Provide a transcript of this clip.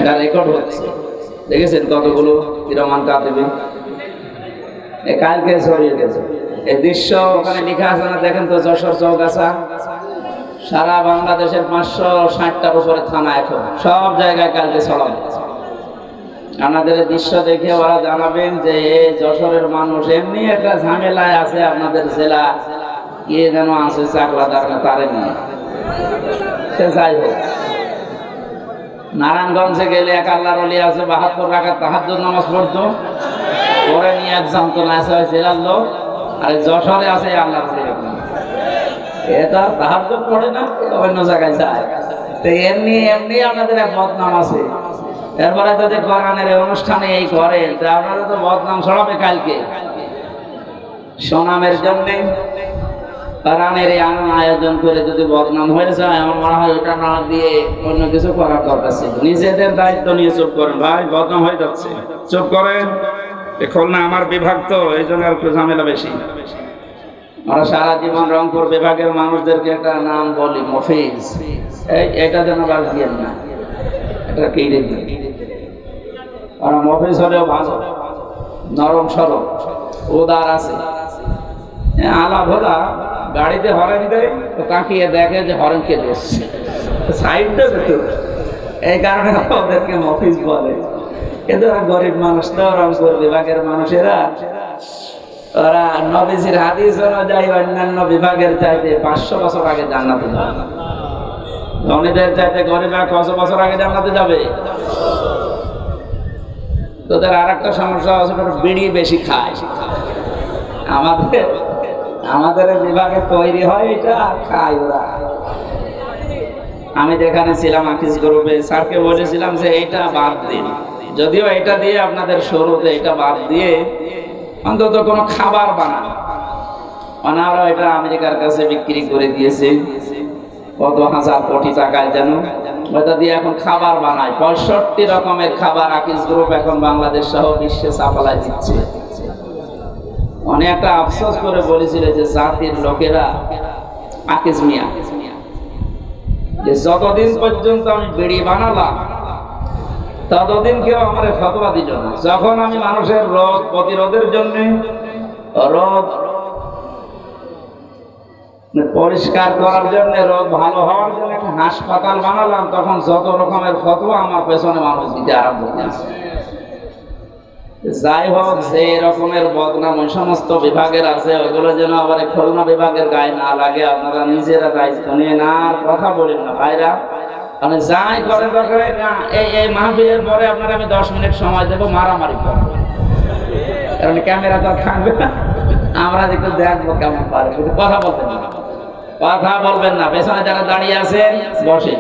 এটা রেকর্ড হচ্ছে, দেখেছেন কতগুলো কিরমান কাতিবে কালকে ছড়িয়ে গেছে এই দৃশ্য। ওখানে লেখা আছে না, দেখেন তো, যশোর চৌগাছা, সারা বাংলাদেশের 560টার উপরে থানা, এখন সব জায়গায় কালকে ছড়াবে। আপনাদের দৃশ্য দেখে ওরা জানাবেন যে যশোরের মানুষ এমনি একটা ঝামেলায় আছে, আপনাদের জেলা কে যেন আছে চাকলাদার তারে নিয়ে। সে যাই হোক, নারায়ণগঞ্জে গেলে এক আল্লাহর ওলি আছে 72 রাকাত তাহাজ্জুদ নামাজ পড়তো, ওরে নিয়ে এক যন্ত্রণা আছে জেলার লোক। আর যশোরে আছে আল্লাহর ওলি, এটা তাহাজ্জুদ পড়ে না, অন্য জায়গায় যায়। তো এমনি এমনি আপনাদের এক বদনাম আছে। এরপরে যদি কোরআনের অনুষ্ঠানে এই করেন, তা আপনারা তো বদনাম ছড়াবে কালকে। সুনামের জন্য কোরআনের এই আয়োজন করে যদি বদনাম হয়ে যায়, আমার মনে হয় ওটা না দিয়ে অন্য কিছু করার দরকার ছিল। নিজেদের দায়িত্ব নিয়ে চুপ করেন, ভাই বদনাম হয়ে যাচ্ছে, চুপ করেন। খুলনা আমার বিভাগ, তো এই জন্য আর একটু ঝামেলা বেশি। আমরা সারা জীবন রংপুর বিভাগের মানুষদেরকে একটা নাম বলি, মফিজ, এটা যেন বাদ দিয়ে না, এটা কি দেখবেন। ওরা মফিজ হলেও ভালো, নরম সরম, উদার আছে। আলা ভোলা গাড়িতে হরেন দেয়, তো তাকিয়ে দেখে যে হরেন কে দিচ্ছে, সাইড দেবে তো, এই কারণে ওদেরকে মফিজ বলে। কিন্তু গরিব মানুষ তো, রংপুর বিভাগের মানুষেরা, ওরা নবীজির হাদিস অনুযায়ী অন্যান্য বিভাগের চাইতে 500 বছর আগে জান্নাতে যাবে। ধনীদের চাইতে গরিবরা কত বছর আগে জান্নাতে যাবে? তোদের আর একটা সমস্যা আছে, বিড়ি বেশি খায়। আমাদের বিভাগে তৈরি হয় এটা, খায় ওরা। আমি যেখানে ছিলাম আকিস গ্রুপে, স্যারকে বলেছিলাম যে এইটা বাদ দিন, যদিও এটা দিয়ে আপনাদের শুরুতে এটা বাদ দিয়ে অন্তত কোনো খাবার বানান। ওনারা এটা আমেরিকার কাছে বিক্রি করে দিয়েছে কত হাজার কোটি টাকায় যেন, ওটা দিয়ে এখন খাবার বানায়। 65 রকমের খাবার আকিস গ্রুপ এখন বাংলাদেশ সহ বিশ্বে সাপ্লাই দিচ্ছে। অনেক একটা আফসোস করে বলেছিল যে জাতির লোকেরা, আকিস মিয়া, যে যতদিন পর্যন্ত আমি বিড়ি বানালাম ততদিন কেউ আমার ফতোয়া দিল না। যখন আমি মানুষের রোগ প্রতিরোধের জন্য, রোগ পরিষ্কার করার জন্য, রোগ ভালো হওয়ার জন্য একটা হাসপাতাল বানালাম, তখন যত রকমের ফতোয়া আমার পেছনে মানুষ দিতে আরম্ভ করেছে। যাই হোক, যে রকমের বদনাম ওই সমস্ত বিভাগের আছে, ওইগুলো যেন আবার খুলনা বিভাগের গায়ে না লাগে। আপনারা নিজেরা দায়িত্ব নিয়ে না কথা বলেন না ভাইরা, মানে যাই করে দরকার এই মাহফিলের পরে আপনারা আমি 10 মিনিট সময় দেবো, মারামারি করবো, কারণ ক্যামেরা তো থাকবে না, আমরা একটু দেখবো কেমন পারে। কথা বলবেন না, কথা বলবেন না, পেছনে যারা দাঁড়িয়ে আছেন বসে।